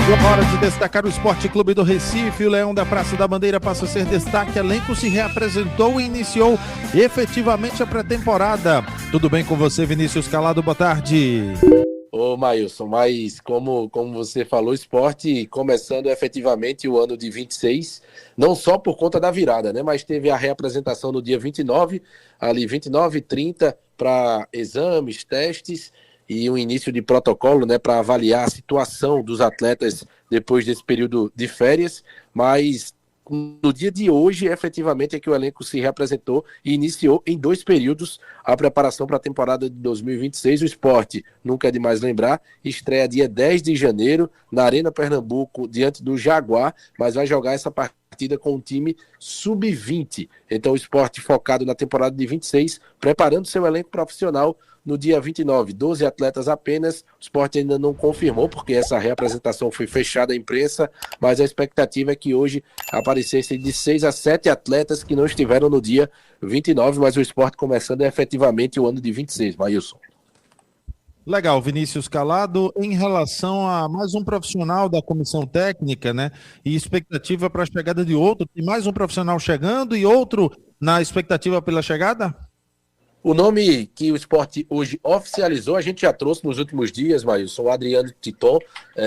Chegou a hora de destacar o Esporte Clube do Recife. O Leão da Praça da Bandeira passa a ser destaque. Elenco se reapresentou e iniciou efetivamente a pré-temporada. Tudo bem com você, Vinícius Calado? Boa tarde. Ô, Mailson, mas como você falou, o esporte começando efetivamente o ano de 26, não só por conta da virada, né? Mas teve a reapresentação no dia 29, ali 29 e 30, para exames, testes e um início de protocolo, né, para avaliar a situação dos atletas depois desse período de férias, mas no dia de hoje, efetivamente, é que o elenco se reapresentou e iniciou em 2 períodos a preparação para a temporada de 2026. O esporte, nunca é demais lembrar, estreia dia 10 de janeiro na Arena Pernambuco, diante do Jaguar, mas vai jogar essa partida com um time sub-20. Então o esporte focado na temporada de 26, preparando seu elenco profissional no dia 29, 12 atletas apenas. O esporte ainda não confirmou, porque essa reapresentação foi fechada à imprensa, mas a expectativa é que hoje aparecessem de 6 a 7 atletas que não estiveram no dia 29, mas o esporte começando efetivamente o ano de 26, Mailson. Legal, Vinícius Calado. Em relação a mais um profissional da comissão técnica, né? E expectativa para a chegada de outro, tem mais um profissional chegando e outro na expectativa pela chegada? O nome que o esporte hoje oficializou, a gente já trouxe nos últimos dias, Mailson, o Adriano Titon,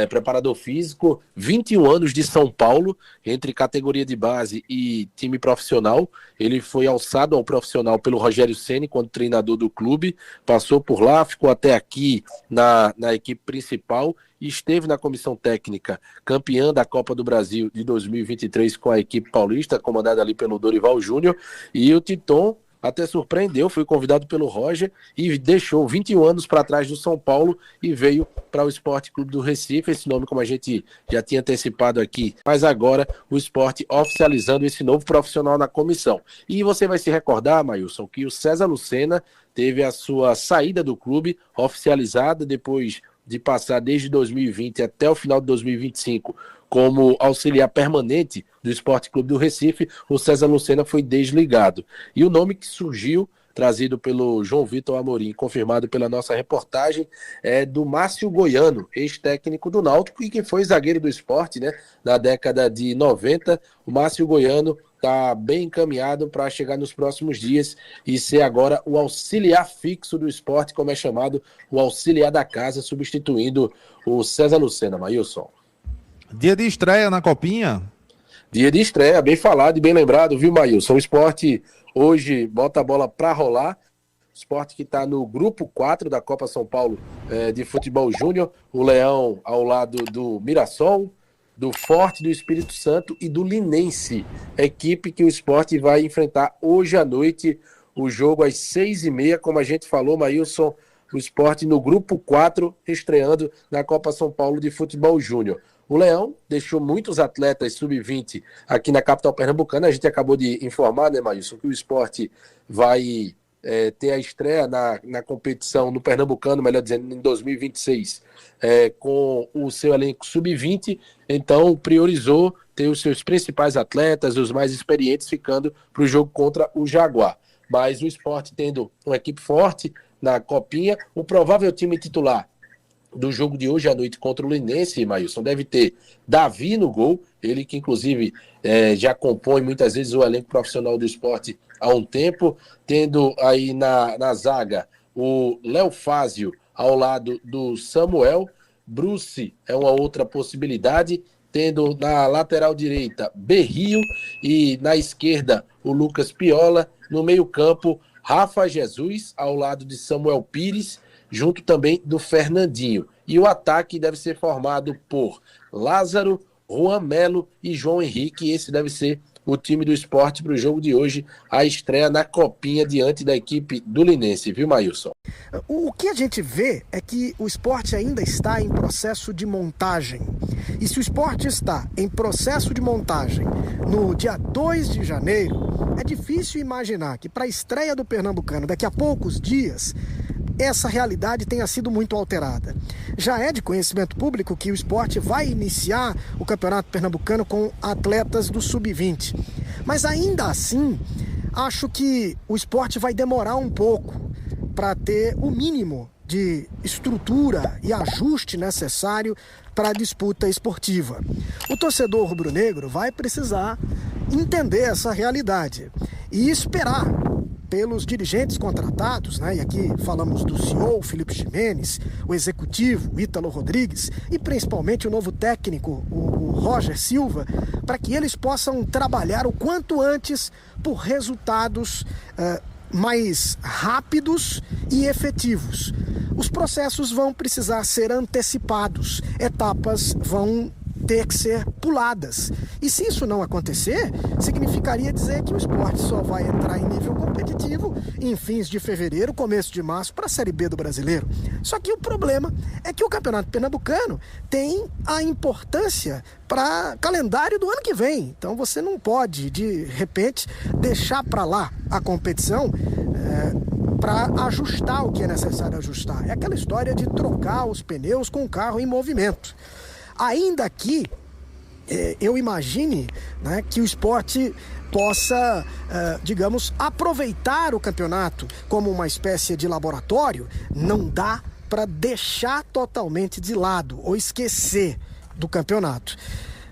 preparador físico, 21 anos de São Paulo, entre categoria de base e time profissional. Ele foi alçado ao profissional pelo Rogério Ceni quando treinador do clube, passou por lá, ficou até aqui na equipe principal e esteve na comissão técnica, campeã da Copa do Brasil de 2023 com a equipe paulista, comandada ali pelo Dorival Júnior, e o Titon até surpreendeu, foi convidado pelo Roger e deixou 21 anos para trás do São Paulo e veio para o Esporte Clube do Recife, esse nome como a gente já tinha antecipado aqui, mas agora o esporte oficializando esse novo profissional na comissão. E você vai se recordar, Mailson, que o César Lucena teve a sua saída do clube oficializada depois de passar desde 2020 até o final de 2025 como auxiliar permanente do Esporte Clube do Recife. O César Lucena foi desligado. E o nome que surgiu, trazido pelo João Vitor Amorim, confirmado pela nossa reportagem, é do Márcio Goiano, ex-técnico do Náutico e que foi zagueiro do esporte, né, na década de 90. O Márcio Goiano está bem encaminhado para chegar nos próximos dias e ser agora o auxiliar fixo do esporte, como é chamado, o auxiliar da casa, substituindo o César Lucena, Mailson. Dia de estreia na Copinha? Dia de estreia, bem falado e bem lembrado, viu, Mailson? O esporte hoje bota a bola para rolar. Esporte que está no grupo 4 da Copa São Paulo de Futebol Júnior. O Leão ao lado do Mirassol, do Forte do Espírito Santo e do Linense. Equipe que o esporte vai enfrentar hoje à noite. O jogo às 6h30, como a gente falou, Mailson. O esporte no grupo 4, estreando na Copa São Paulo de Futebol Júnior. O Leão deixou muitos atletas sub-20 aqui na capital pernambucana. A gente acabou de informar, né, Mailson, que o esporte vai ter a estreia na competição no Pernambucano, melhor dizendo, em 2026, com o seu elenco sub-20. Então, priorizou ter os seus principais atletas, os mais experientes, ficando para o jogo contra o Jaguar. Mas o esporte tendo uma equipe forte na Copinha, o provável time titular do jogo de hoje à noite contra o Linense, Mailson, deve ter Davi no gol, ele que inclusive já compõe muitas vezes o elenco profissional do esporte há um tempo, tendo aí na zaga o Léo Fázio ao lado do Samuel, Bruce é uma outra possibilidade, tendo na lateral direita Berrio e na esquerda o Lucas Piola, no meio campo Rafa Jesus ao lado de Samuel Pires, junto também do Fernandinho. E o ataque deve ser formado por Lázaro, Juan Melo e João Henrique. Esse deve ser o time do esporte para o jogo de hoje, a estreia na Copinha diante da equipe do Linense, viu, Mailson? O que a gente vê é que o esporte ainda está em processo de montagem. E se o esporte está em processo de montagem no dia 2 de janeiro, é difícil imaginar que para a estreia do Pernambucano, daqui a poucos dias, essa realidade tenha sido muito alterada. Já é de conhecimento público que o esporte vai iniciar o Campeonato Pernambucano com atletas do Sub-20. Mas ainda assim, acho que o esporte vai demorar um pouco para ter o mínimo de estrutura e ajuste necessário para a disputa esportiva. O torcedor rubro-negro vai precisar entender essa realidade e esperar pelos dirigentes contratados, né? E aqui falamos do CEO, Felipe Ximenes, o executivo, Ítalo Rodrigues, e principalmente o novo técnico, o Roger Silva, para que eles possam trabalhar o quanto antes por resultados mais rápidos e efetivos. Os processos vão precisar ser antecipados, etapas vão ter que ser puladas. E se isso não acontecer, significaria dizer que o esporte só vai entrar em nível competitivo em fins de fevereiro, começo de março, para a Série B do Brasileiro. Só que o problema é que o Campeonato Pernambucano tem a importância para calendário do ano que vem. Então você não pode, de repente, deixar para lá a competição para ajustar o que é necessário ajustar. É aquela história de trocar os pneus com o carro em movimento. Ainda que eu imagine, né, que o esporte possa, digamos, aproveitar o campeonato como uma espécie de laboratório, não dá para deixar totalmente de lado ou esquecer do campeonato.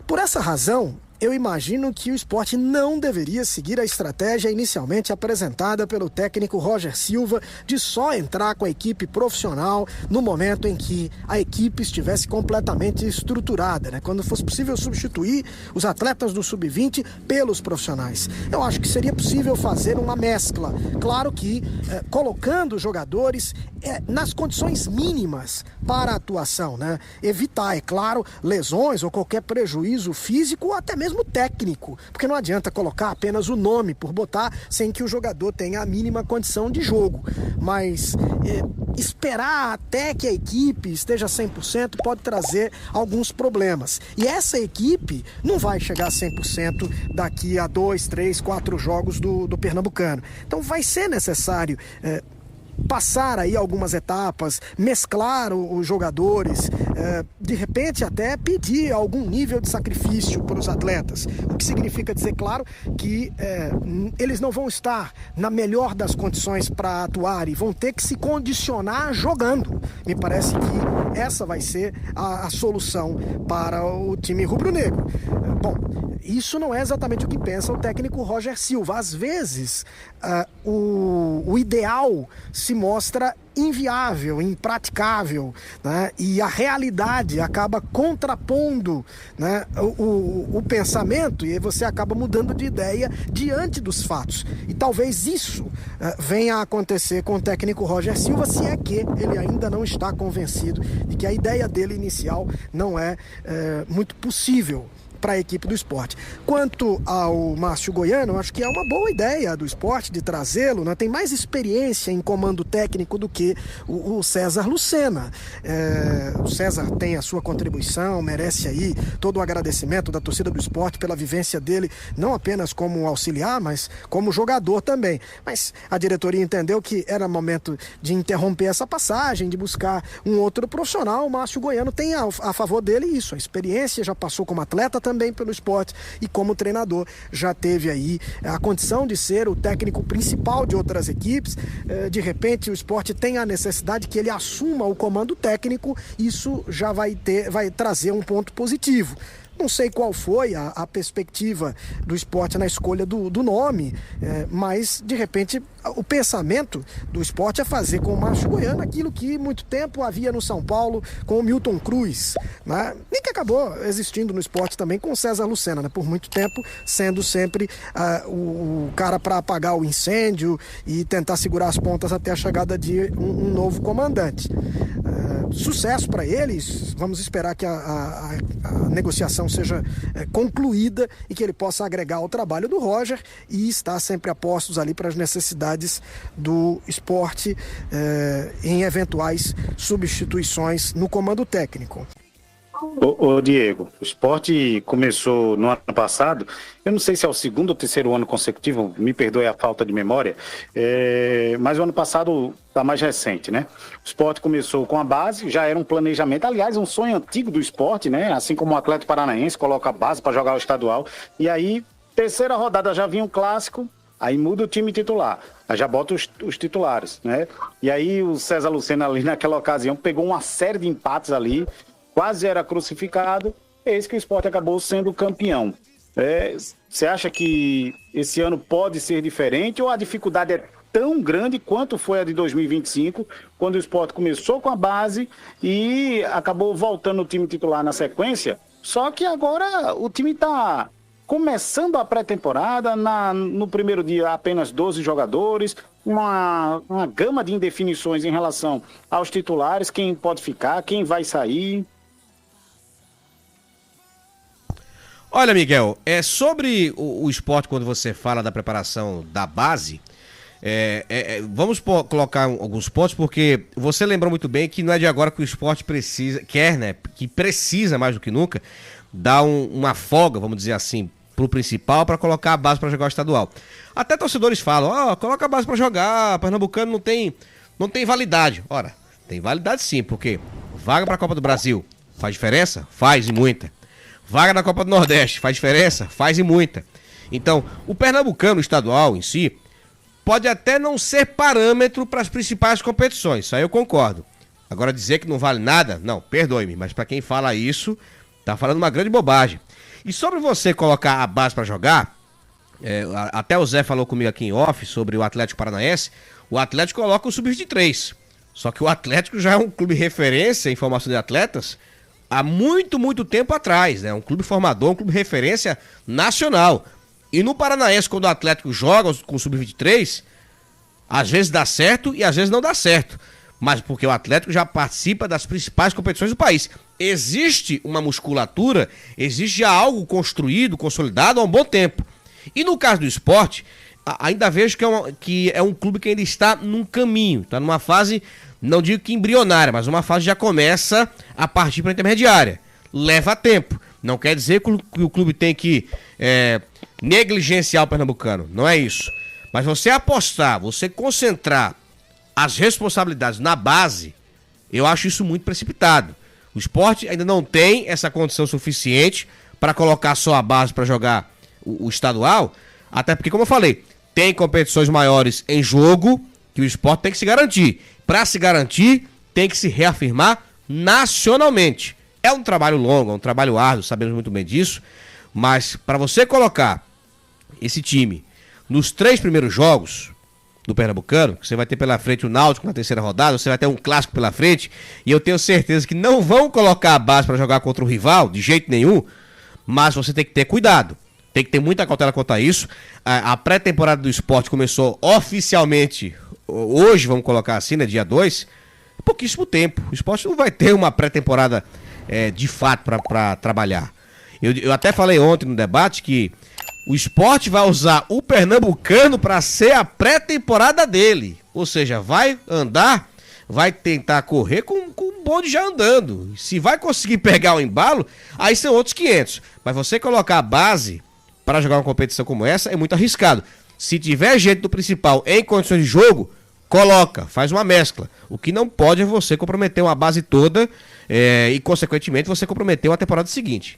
Por essa razão, eu imagino que o esporte não deveria seguir a estratégia inicialmente apresentada pelo técnico Roger Silva de só entrar com a equipe profissional no momento em que a equipe estivesse completamente estruturada, né? Quando fosse possível substituir os atletas do Sub-20 pelos profissionais. Eu acho que seria possível fazer uma mescla, claro que colocando os jogadores nas condições mínimas para a atuação, né? Evitar, é claro, lesões ou qualquer prejuízo físico ou até mesmo técnico, porque não adianta colocar apenas o nome por botar sem que o jogador tenha a mínima condição de jogo, mas esperar até que a equipe esteja 100% pode trazer alguns problemas, e essa equipe não vai chegar a 100% daqui a 2, 3, 4 jogos do Pernambucano, então vai ser necessário passar aí algumas etapas, mesclar os jogadores, de repente até pedir algum nível de sacrifício para os atletas, o que significa dizer, claro, que eles não vão estar na melhor das condições para atuar e vão ter que se condicionar jogando. Me parece que essa vai ser a solução para o time rubro-negro. Bom, isso não é exatamente o que pensa o técnico Roger Silva. Às vezes, o ideal se mostra inviável, impraticável, né? E a realidade acaba contrapondo, né, o pensamento, e aí você acaba mudando de ideia diante dos fatos. E talvez isso venha a acontecer com o técnico Roger Silva, se é que ele ainda não está convencido de que a ideia dele inicial não é muito possível para a equipe do esporte. Quanto ao Márcio Goiano, eu acho que é uma boa ideia do esporte de trazê-lo, né? Tem mais experiência em comando técnico do que o César Lucena. O César tem a sua contribuição, merece aí todo o agradecimento da torcida do esporte pela vivência dele, não apenas como auxiliar, mas como jogador também. Mas a diretoria entendeu que era momento de interromper essa passagem, de buscar um outro profissional. O Márcio Goiano tem a favor dele isso, a experiência, já passou como atleta também pelo esporte e como treinador já teve aí a condição de ser o técnico principal de outras equipes. De repente o esporte tem a necessidade que ele assuma o comando técnico, isso já vai trazer um ponto positivo. Não sei qual foi a perspectiva do esporte na escolha do nome, mas de repente o pensamento do esporte é fazer com o Márcio Goiano aquilo que muito tempo havia no São Paulo com o Milton Cruz, né? E que acabou existindo no esporte também com o César Lucena, né? Por muito tempo sendo sempre o cara para apagar o incêndio e tentar segurar as pontas até a chegada de um novo comandante. Sucesso para eles, vamos esperar que a negociação seja concluída e que ele possa agregar ao trabalho do Roger e estar sempre a postos ali para as necessidades do esporte em eventuais substituições no comando técnico. Ô Diego, o esporte começou no ano passado, eu não sei se é o segundo ou terceiro ano consecutivo, me perdoe a falta de memória, mas o ano passado está mais recente, né? O esporte começou com a base, já era um planejamento, aliás, um sonho antigo do esporte, né? Assim como o Atlético Paranaense coloca a base para jogar o estadual, e aí, terceira rodada já vinha um clássico, Aí muda o time titular, aí já bota os titulares, né? E aí o César Lucena ali naquela ocasião pegou uma série de empates ali, quase era crucificado, eis que o Sport acabou sendo campeão. Você acha que esse ano pode ser diferente ou a dificuldade é tão grande quanto foi a de 2025, quando o Sport começou com a base e acabou voltando o time titular na sequência? Só que agora o time está começando a pré-temporada, no primeiro dia apenas 12 jogadores, uma gama de indefinições em relação aos titulares, quem pode ficar, quem vai sair. Olha, Miguel, sobre o Sport, quando você fala da preparação da base, vamos colocar alguns pontos, porque você lembrou muito bem que não é de agora que o Sport que precisa mais do que nunca dar uma folga, vamos dizer assim, pro principal para colocar a base para jogar o estadual. Até torcedores falam, coloca a base para jogar, Pernambucano não tem validade. Ora, tem validade sim, porque vaga para a Copa do Brasil faz diferença? Faz e muita. Vaga na Copa do Nordeste faz diferença? Faz e muita. Então, o Pernambucano estadual em si pode até não ser parâmetro para as principais competições, isso aí eu concordo. Agora dizer que não vale nada, não, perdoe-me, mas para quem fala isso, tá falando uma grande bobagem. E sobre você colocar a base para jogar, até o Zé falou comigo aqui em off sobre o Atlético Paranaense, o Atlético coloca o sub-23. Só que o Atlético já é um clube referência em formação de atletas há muito, muito tempo atrás, né? Um clube formador, um clube referência nacional. E no Paranaense, quando o Atlético joga com o sub-23, às vezes dá certo e às vezes não dá certo. Mas porque o Atlético já participa das principais competições do país. Existe uma musculatura, existe já algo construído, consolidado há um bom tempo. E no caso do Sport, ainda vejo que é um clube que ainda está num caminho, está numa fase, não digo que embrionária, mas uma fase que já começa a partir para a intermediária. Leva tempo. Não quer dizer que o clube tem que negligenciar o pernambucano, não é isso. Mas você apostar, você concentrar as responsabilidades na base, eu acho isso muito precipitado. O Sport ainda não tem essa condição suficiente para colocar só a base para jogar o estadual, até porque, como eu falei, tem competições maiores em jogo que o Sport tem que se garantir. Para se garantir, tem que se reafirmar nacionalmente. É um trabalho longo, é um trabalho árduo, sabemos muito bem disso, mas para você colocar esse time nos 3 primeiros jogos do Pernambucano, você vai ter pela frente o Náutico na terceira rodada, você vai ter um clássico pela frente, e eu tenho certeza que não vão colocar a base para jogar contra o rival, de jeito nenhum, mas você tem que ter cuidado, tem que ter muita cautela quanto a isso. A pré-temporada do Sport começou oficialmente hoje, vamos colocar assim, né, dia 2, pouquíssimo tempo. O Sport não vai ter uma pré-temporada de fato para trabalhar. Eu até falei ontem no debate que o Sport vai usar o Pernambucano para ser a pré-temporada dele. Ou seja, vai andar, vai tentar correr com o bonde já andando. Se vai conseguir pegar o embalo, aí são outros 500. Mas você colocar a base para jogar uma competição como essa é muito arriscado. Se tiver gente do principal em condições de jogo, coloca, faz uma mescla. O que não pode é você comprometer uma base toda e, consequentemente, você comprometer uma temporada seguinte.